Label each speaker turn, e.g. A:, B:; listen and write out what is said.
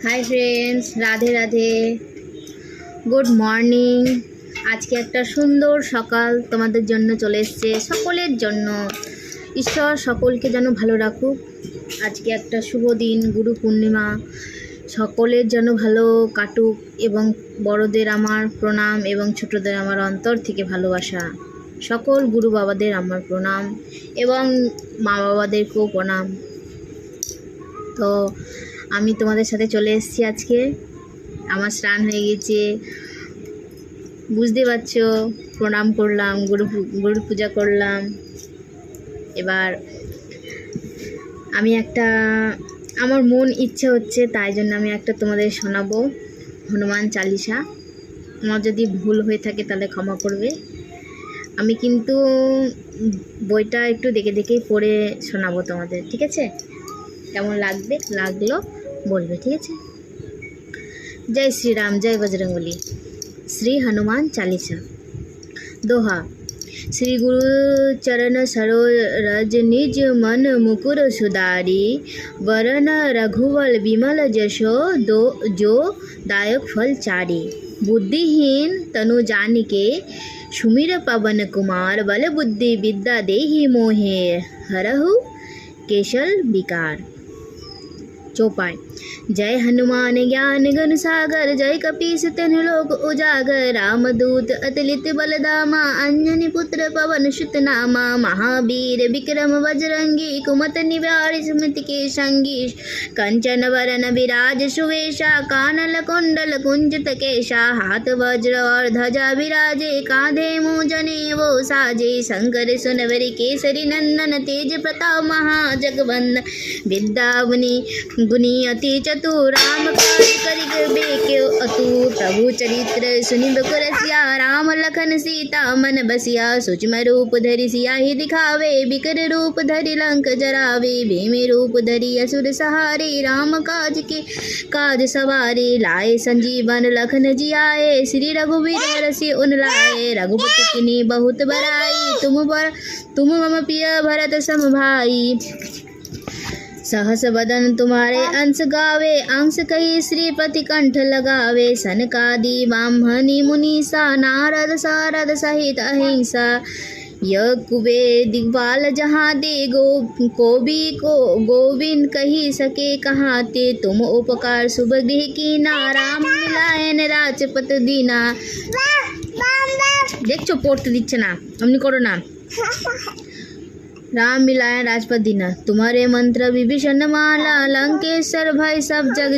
A: Hi friends, Radhe Radhe, good morning. আজকে একটা সুন্দর সকাল তোমাদের জন্য চলে এসছে, সকলের জন্য। ঈশ্বর সকলকে যেন ভালো রাখুক। আজকে একটা শুভ দিন, গুরু পূর্ণিমা। সকলের যেন ভালো কাটুক এবং বড়দের আমার প্রণাম এবং ছোটদের আমার অন্তর থেকে ভালোবাসা। সকল গুরু বাবাদের আমার প্রণাম এবং মা বাবাদেরকেও প্রণাম। তো আমি তোমাদের সাথে চলে এসেছি আজকে। আমার স্নান হয়ে গেছে, বুঝতে পারছো। প্রণাম করলাম, গুরু পূজা করলাম। এবার আমি আমার মন ইচ্ছে হচ্ছে, তাই জন্য আমি একটা তোমাদের শোনাবো হনুমান চালিসা। আমার যদি ভুল হয়ে থাকে তাহলে ক্ষমা করবে। আমি কিন্তু বইটা একটু দেখে দেখেই পড়ে শোনাবো তোমাদের, ঠিক আছে? কেমন লাগলো বলবে, ঠিক আছে? जय श्री राम, जय बजरंगबली। श्री हनुमान चालीसा। दोहा। श्री गुरु चरण सरोज निज मन मुकुर सुधारी, वरन रघुवल विमल जशो जो दायक फल चारी। बुद्धिहीन तनु जानिके सुमिर पवन कुमार, बल बुद्धि विद्या देहि मोहे, हरहु केशल विकार। चौपाई। जय हनुमान ज्ञान गण सागर, जय कपीस तनु लोक उजागर। रामदूत अतुलित बलधामा, अंजनी पुत्र पवन सुत नामा। महावीर विक्रम बजरंगी, कुमत निवार सुमति के संगी। कंचन वरन विराज सुवेशा, कानल कुंडल कुंजित केशा। हाथ वज्र और ध्वजा विराजे, कांधे मूंजने वो साजे। शंकर सुनवरी केसरी नंदन, तेज प्रताप महाजगवंदन। विद्या गुनी अति चतुर, राम काज करिक बेक्यो अतु। प्रभु चरित्र सुनिब रसिया, राम लखन सीता मन बसिया। सूक्ष्म रूप धरि सियाहि दिखावे, बिकर रूप धरि लंक जरावे। भीम रूप धरि असुर सहारे, राम काज सवारे। लाए संजीवन लखन जियाए, श्री रघुवीर रसि उन लाए। रघुपति किन्ही बहुत बड़ाई, तुम मम प्रिय भरत सम भाई। सहस बदन तुम्हारे अंश गावे, अंश कही श्रीपति कंठ लगावे। सनकादि ब्राह्मणी मुनीसा, नारद सारद सहित अहिंसा। यह कुबेर दिग्पाल जहाँ दे, गोविंद कही सके कहाँ ते। तुम उपकार शुभ गृह कीना, राम मिलायन राजपत दीना। देखो पढ़ते दिच्छे ना, अमनि करो ना। राम मिलाया राजपत दीना, तुम्हारे मंत्र विभीषण माला। लंकेश्वर भय सब जग